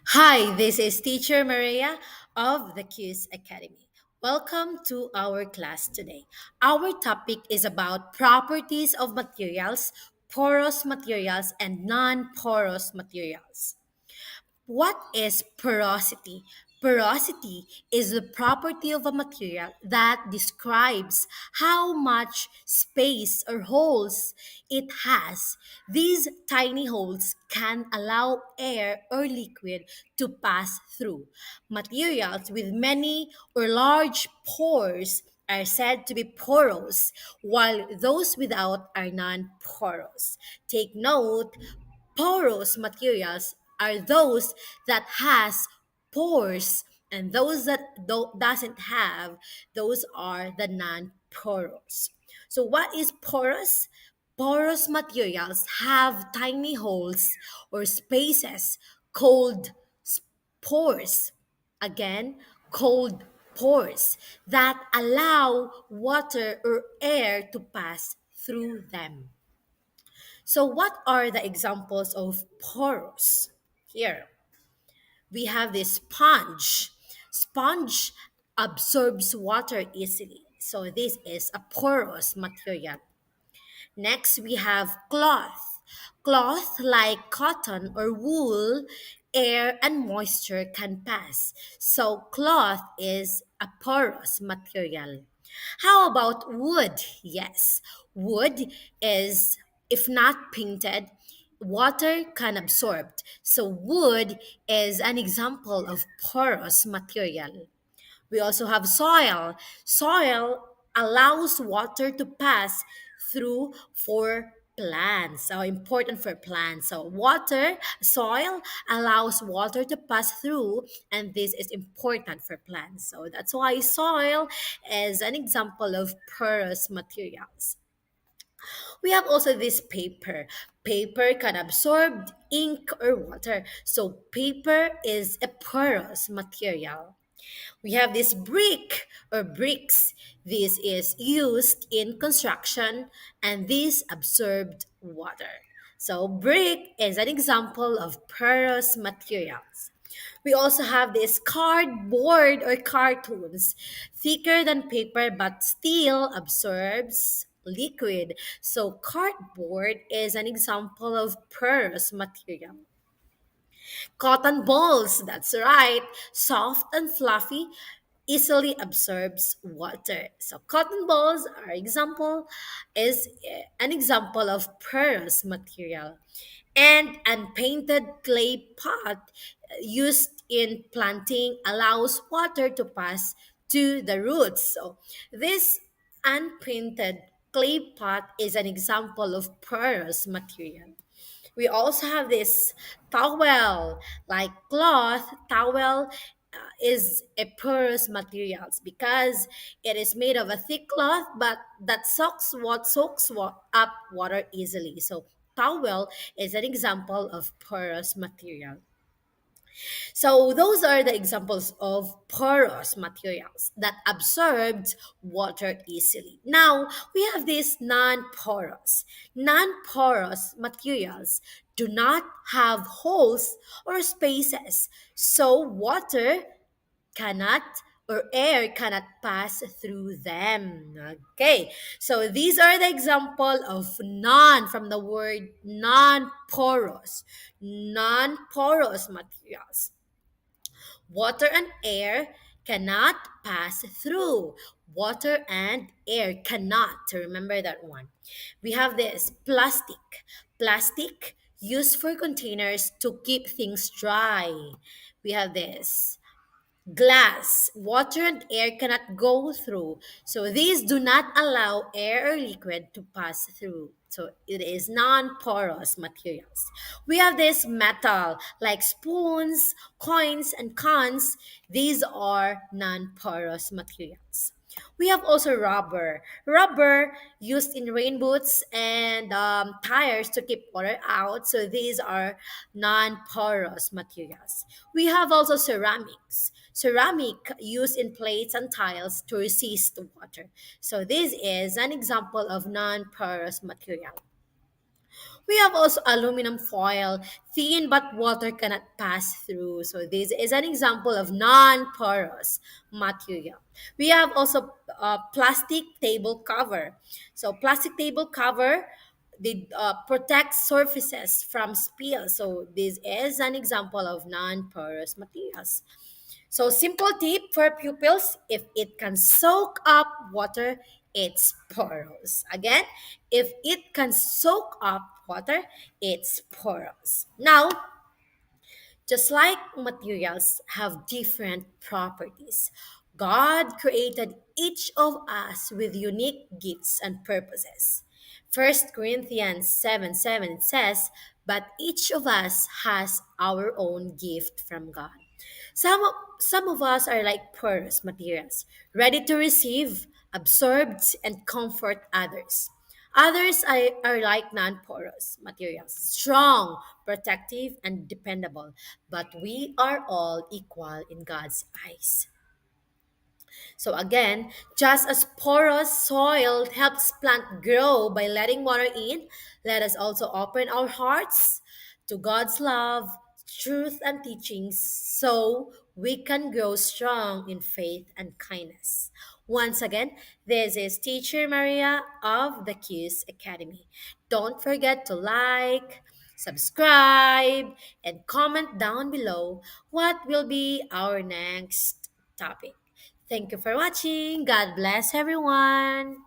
Hi, this is Teacher Maria of TheQsAcademy. Welcome to our class today. Our topic is about properties of materials, porous materials, and non porous materials. What is porosity? Porosity is the property of a material that describes how much space or holes it has. These tiny holes can allow air or liquid to pass through. Materials with many or large pores are said to be porous, while those without are non porous. Take note, porous materials are those that has pores, and those that doesn't have, those are the non-porous. So what is porous? Porous materials have tiny holes or spaces called pores. Again, called pores that allow water or air to pass through them. So, what are the examples of porous? Here, we have this sponge. Sponge absorbs water easily. So, this is a porous material. Next, we have cloth. Cloth, like cotton or wool, air and moisture can pass. So, cloth is a porous material. How about wood? Yes, wood is, if not painted, water can absorb. So, wood is an example of porous material. We also have soil. Soil allows water to pass through for plants. So important for plants. So soil allows water to pass through, and this is important for plants. So that's why soil is an example of porous materials. We have also this paper. Paper can absorb ink or water. So paper is a porous material. We have this brick or bricks. This is used in construction, and this absorbed water. So brick is an example of porous materials. We also have this cardboard or cartoons, thicker than paper but still absorbs liquid. So cardboard is an example of porous material. Cotton balls, that's right, soft and fluffy, easily absorbs water. So cotton balls are example is an example of porous material. And unpainted clay pot used in planting allows water to pass to the roots. So this unpainted clay pot is an example of porous material. We also have this towel, like cloth. Towel is a porous materials because it is made of a thick cloth, but that up water easily. So towel is an example of porous material. So those are the examples of porous materials that absorbed water easily. Now we have these non-porous. Non-porous materials do not have holes or spaces, so water cannot or air cannot pass through them. Okay, so these are the example of non from the word non-porous. Non-porous materials. Water and air cannot pass through. Water and air cannot. To remember that one. We have this plastic. Plastic used for containers to keep things dry. We have this glass. Water and air cannot go through. So these do not allow air or liquid to pass through. So it is non-porous materials. We have this metal like spoons, coins, and cans. These are non-porous materials. We have also rubber. Rubber used in rain boots and tires to keep water out. So these are non-porous materials. We have also ceramics. Ceramic used in plates and tiles to resist water. So this is an example of non-porous material. We have also aluminum foil, thin but water cannot pass through. So this is an example of non-porous material. We have also plastic table cover. So plastic table cover, they protect surfaces from spill. So this is an example of non-porous materials. So simple tip for pupils, if it can soak up water, it's porous. Again, if it can soak up water, it's porous. Now, just like materials have different properties, God created each of us with unique gifts and purposes. First Corinthians 7:7 says, "But each of us has our own gift from God." Some of us are like porous materials, ready to receive, absorbed, and comfort others. Others are like non porous materials, strong, protective, and dependable, but we are all equal in God's eyes. So again, just as porous soil helps plant grow by letting water in, let us also open our hearts to God's love, truth, and teachings so we can grow strong in faith and kindness. Once again, this is Teacher Maria of the TheQsAcademy. Don't forget to like, subscribe, and comment down below what will be our next topic. Thank you for watching. God bless everyone.